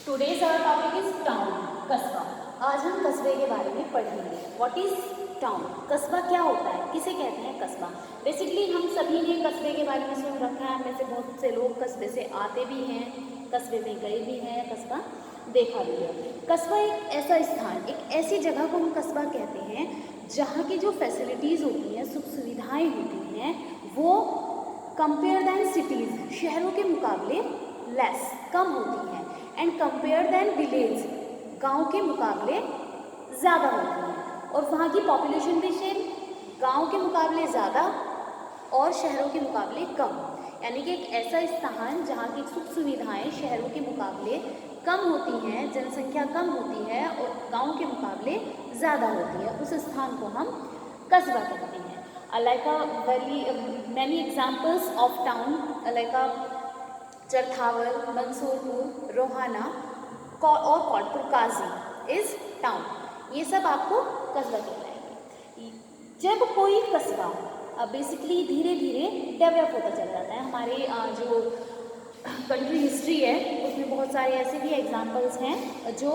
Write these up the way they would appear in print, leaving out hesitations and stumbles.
Today's our topic is town, कस्बा। आज हम कस्बे के बारे में पढ़ेंगे। What is town? कस्बा क्या होता है, किसे कहते हैं कस्बा? बेसिकली हम सभी ने कस्बे के बारे में सुन रखा है। हमें से बहुत से लोग कस्बे से आते भी हैं, कस्बे में गए भी हैं, कस्बा देखा भी है। कस्बा एक ऐसा स्थान, एक ऐसी जगह को हम कस्बा कहते हैं जहाँ की जो फैसिलिटीज़ होती हैं, सुख सुविधाएँ होती हैं, वो कंपेयर दैन सिटीज़, शहरों के मुकाबले लेस, कम होती हैं। एंड कंपेयर दैन विलेज, गांव के मुकाबले ज़्यादा होती हैं। और वहाँ की पॉपुलेशन भी सेम, गांव के मुकाबले ज़्यादा और शहरों के मुकाबले कम। यानी कि एक ऐसा स्थान जहाँ की सुख सुविधाएं शहरों के मुकाबले कम होती हैं, जनसंख्या कम होती है और गांव के मुकाबले ज़्यादा होती है, उस स्थान को हम कस्बा कहते हैं। like a very many examples of town like a Charthawal, Mansurpur, Rohana और कोटपुर काजी इज टाउन। ये सब आपको कस्बा कहलाएंगे। जब कोई कस्बा बेसिकली धीरे धीरे डेवलप होता चला जाता है, हमारे जो कंट्री हिस्ट्री है उसमें बहुत सारे ऐसे भी एग्जांपल्स हैं जो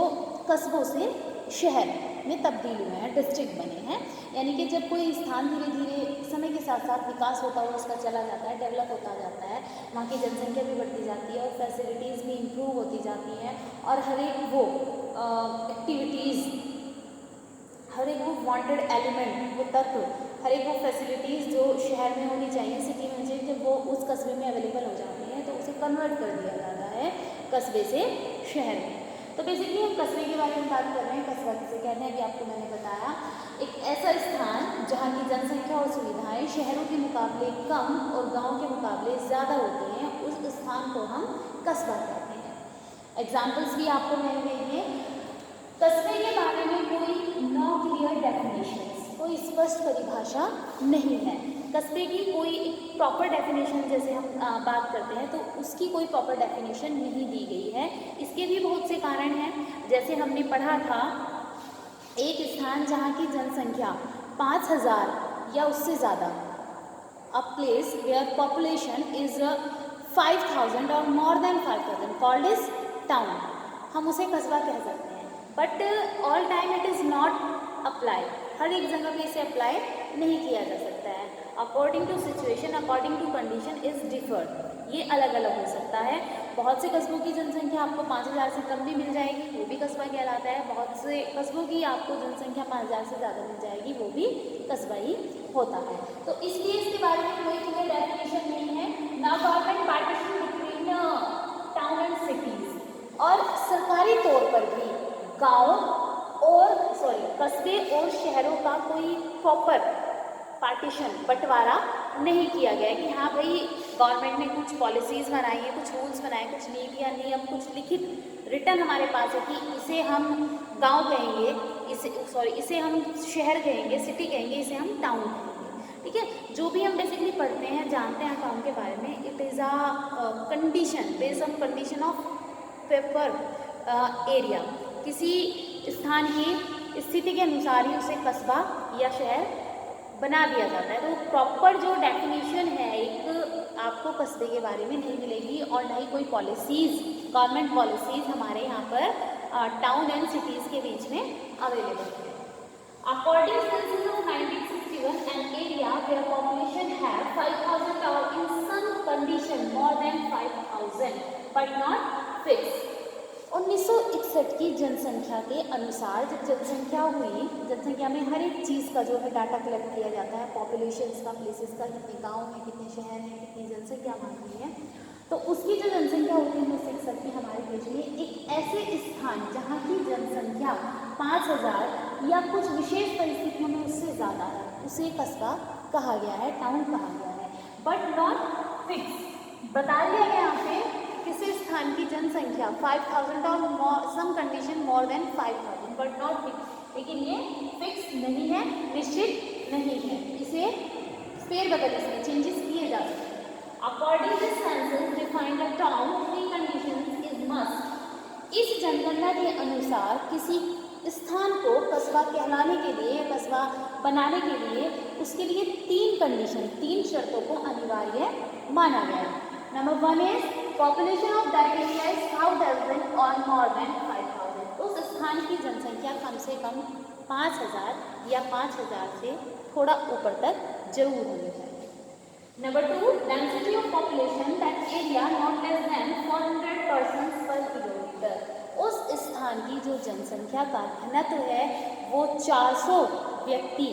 कस्बों से शहर में तब्दील हुए हैं, डिस्ट्रिक्ट बने हैं। यानी कि जब कोई स्थान धीरे धीरे समय के साथ साथ विकास होता हुआ उसका चला जाता है, डेवलप होता जाता है, वहाँ की जनसंख्या भी बढ़ती जाती है और फैसिलिटीज़ भी इम्प्रूव होती जाती हैं और हर एक वो एक्टिविटीज़, हर एक वो वांटेड एलिमेंट, वो तत्व, हर एक वो फैसिलिटीज़ जो शहर में होनी चाहिए, सिटी में होनी चाहिए, जब वो उस कस्बे में अवेलेबल हो जाती हैं तो उसे कन्वर्ट कर दिया जाता है कस्बे से शहर में। तो बेसिकली हम कस्बे के बारे में बात कर रहे हैं। कस्बा किसे कहते हैं, अभी आपको मैंने बताया, एक ऐसा स्थान जहाँ की जनसंख्या और सुविधाएं शहरों के मुकाबले कम और गांव के मुकाबले ज़्यादा होती हैं, उस स्थान को हम कस्बा कहते हैं। एग्जाम्पल्स भी आपको मैंने दे दिए। कस्बे के बारे में कोई नो क्लियर डेफिनेशन, कोई स्पष्ट परिभाषा नहीं है। कस्बे की कोई प्रॉपर डेफिनेशन, जैसे हम बात करते हैं तो उसकी कोई प्रॉपर डेफिनेशन नहीं दी गई है। इसके भी बहुत से कारण हैं। जैसे हमने पढ़ा था, एक स्थान जहाँ की जनसंख्या 5000 या उससे ज़्यादा, a place where population is 5000 और more than 5000 called is town, हम उसे कस्बा कह सकते हैं। But all time it is not apply, हर एक जगह पे इसे अप्लाई नहीं किया जा सकता है। According to situation, according to condition is differed, ये अलग अलग हो सकता है। बहुत से कस्बों की जनसंख्या आपको 5000 से कम भी मिल जाएगी, वो भी कस्बा कहलाता है। बहुत से कस्बों की आपको जनसंख्या 5000 से ज़्यादा मिल जाएगी, वो भी कस्बा ही होता है। तो इसलिए इसके बारे में कोई क्लियर डेफिनेशन नहीं है। ना government partition between town and cities, और सरकारी तौर पर भी गाँव और कस्बे और शहरों का कोई प्रॉपर पार्टीशन, बंटवारा नहीं किया गया है कि हाँ भाई गवर्नमेंट ने कुछ पॉलिसीज़ बनाई है, कुछ रूल्स बनाए, कुछ नीतियाँ, नियम, कुछ लिखित रिटर्न हमारे पास है कि इसे हम गांव कहेंगे, इसे हम शहर कहेंगे, सिटी कहेंगे, इसे हम टाउन कहेंगे। ठीक है, जो भी हम बेसिकली पढ़ते हैं, जानते हैं टाउन के बारे में, it is a condition, based on condition of paper area, किसी स्थान की स्थिति के अनुसार ही उसे कस्बा या शहर बना दिया जाता है। तो प्रॉपर जो डेफिनेशन है एक आपको कस्बे के बारे में नहीं मिलेगी, और ना ही कोई पॉलिसीज़, गवर्नमेंट पॉलिसीज़ हमारे यहाँ पर टाउन एंड सिटीज़ के बीच में अवेलेबल है। According to census of 1961, an area where population है 5000 और in some condition more than 5000 but not fix. 1961 की जनसंख्या के अनुसार, जब जनसंख्या हुई, जनसंख्या में हर एक चीज़ का जो है डाटा कलेक्ट किया जाता है, पॉपुलेशंस का, प्लेसेस का, कितने गांव हैं, कितने शहर हैं, कितनी जनसंख्या वहाँ की है, तो उसकी जो जनसंख्या होती है 1961 की हमारे देश में, एक ऐसे स्थान जहाँ की जनसंख्या 5000 या कुछ विशेष परिस्थितियों में उससे ज़्यादा है, उसे कस्बा कहा गया है, टाउन कहा गया है। बट नॉट फिक्स, बता दिया गया यहाँ पे किसी स्थान की जनसंख्या 5000 और some condition more than 5000 but not fix, लेकिन ये फिक्स नहीं है, निश्चित नहीं है, इसे फेरबदल, इसमें चेंजेस किए जा सकते हैं। According to census defined a town, 3 conditions is must. इस जनगणना के अनुसार किसी स्थान को कस्बा कहलाने के लिए, कस्बा बनाने के लिए, उसके लिए 3 कंडीशन, 3 शर्तों को अनिवार्य माना गया है। Number 1 is population of that area is 5000 और मोर देन 5000। उस स्थान की जनसंख्या कम से कम 5000 या 5000 से थोड़ा ऊपर तक जरूर होनी चाहिए। Number 2, density of population that area not less than 400 persons पर किलोमीटर। उस स्थान की जो जनसंख्या का घनत्व है वो 400 व्यक्ति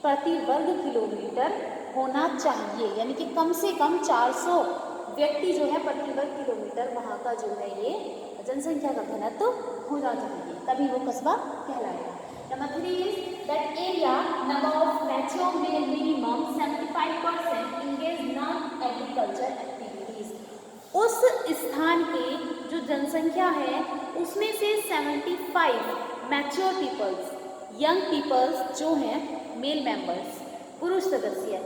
प्रति वर्ग किलोमीटर होना चाहिए, यानी कि कम से कम 400 व्यक्ति जो है प्रति वर्ग किलोमीटर वहाँ का जो है ये जनसंख्या का घनत्व होना चाहिए, तभी वो कस्बा कहलाएगा। Number 3 is that area number of mature male minimum 75% engage non agriculture activities. उस स्थान की जो जनसंख्या है उसमें से 75 मैच्योर पीपल्स, यंग पीपल्स जो हैं, मेल मेंबर्स, पुरुष सदस्य,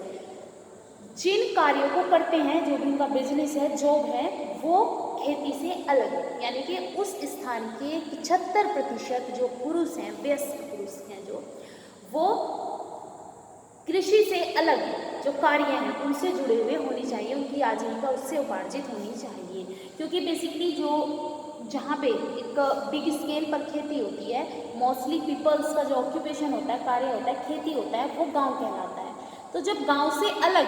जिन कार्यों को करते हैं, जो भी उनका बिजनेस है, जॉब है, वो खेती से अलग है, यानी कि उस स्थान के 75% जो पुरुष हैं, वयस्क पुरुष हैं, जो वो कृषि से अलग जो कार्य हैं उनसे जुड़े हुए होनी चाहिए, उनकी आजीविका उससे उपार्जित होनी चाहिए। क्योंकि बेसिकली जो जहाँ पे एक बिग स्केल पर खेती होती है, मोस्टली पीपल्स का जो ऑक्यूपेशन होता है, कार्य होता है, खेती होता है, वो गांव कहलाता है। तो जब गांव से अलग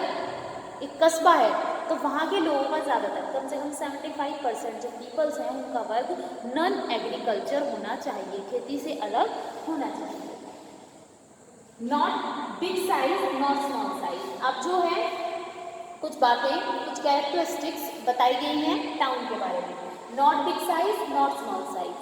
एक कस्बा है तो वहाँ के लोगों का ज़्यादातर कम से कम 75% जो पीपल्स हैं उनका वर्ग नॉन एग्रीकल्चर होना चाहिए, खेती से अलग होना चाहिए। Not big size not small size. अब जो है कुछ बातें, कुछ कैरेक्टरिस्टिक्स बताई गई हैं टाउन के बारे में। Not big size not small size.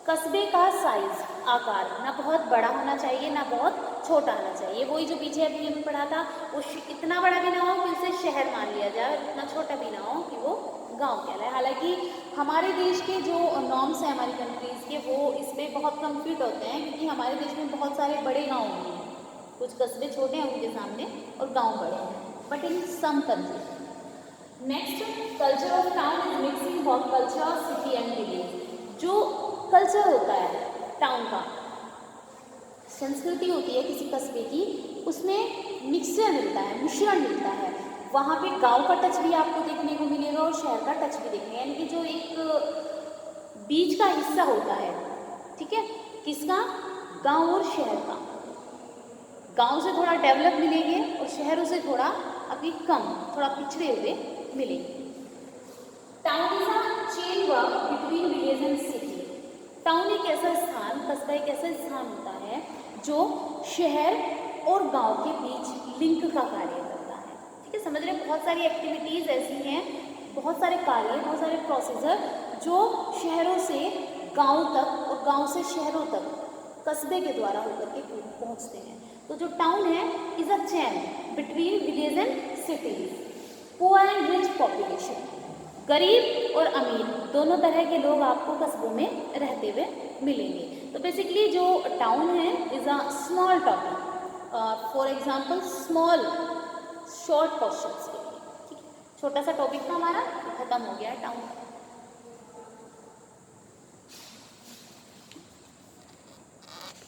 कस्बे का साइज, आकार ना बहुत बड़ा होना चाहिए ना बहुत छोटा होना चाहिए। वही जो पीछे अभी हमने पढ़ा था, वो इतना बड़ा भी ना हो कि उसे शहर मान लिया जाए, इतना छोटा भी ना हो कि वो गांव कहलाए। हालांकि हमारे देश के जो नॉर्म्स हैं हमारी कंट्रीज़ के, वो इसमें बहुत कम फिट होते हैं, क्योंकि हमारे देश में बहुत सारे बड़े गाँव भी हैं, कुछ कस्बे छोटे हैं उनके सामने और गाँव बड़े हैं, but in some country. Next, culture of town is mixing of culture of city and village. जो कल्चर होता है टाउन का, संस्कृति होती है किसी कस्बे की, उसमें मिक्सचर मिलता है, मिश्रण मिलता है। वहाँ पे गांव का टच भी आपको देखने को मिलेगा और शहर का टच भी देखने, यानी कि जो एक बीच का हिस्सा होता है, ठीक है, किसका, गांव और शहर का। गांव से थोड़ा डेवलप मिलेंगे और शहरों से थोड़ा अभी कम, थोड़ा पिछड़े हुए मिलेंगे। Town is a chain work between village and city. Town एक ऐसा स्थान, कस्बा एक ऐसा स्थान होता है जो शहर और गांव के बीच लिंक का कार्य करता है। ठीक है, समझ रहे हैं, बहुत सारी एक्टिविटीज़ ऐसी हैं, बहुत सारे कार्य, बहुत सारे प्रोसीजर जो शहरों से गांव तक और गांव से शहरों तक कस्बे के द्वारा होकर के पहुंचते हैं। तो जो टाउन है is a chain between village and cities. Poor and rich population, गरीब और अमीर दोनों तरह के लोग आपको कस्बों में रहते हुए मिलेंगे। तो बेसिकली जो टाउन है is a small topic, for example small short questions के लिए। ठीक है, छोटा सा टॉपिक था हमारा, खत्म हो गया है टाउन।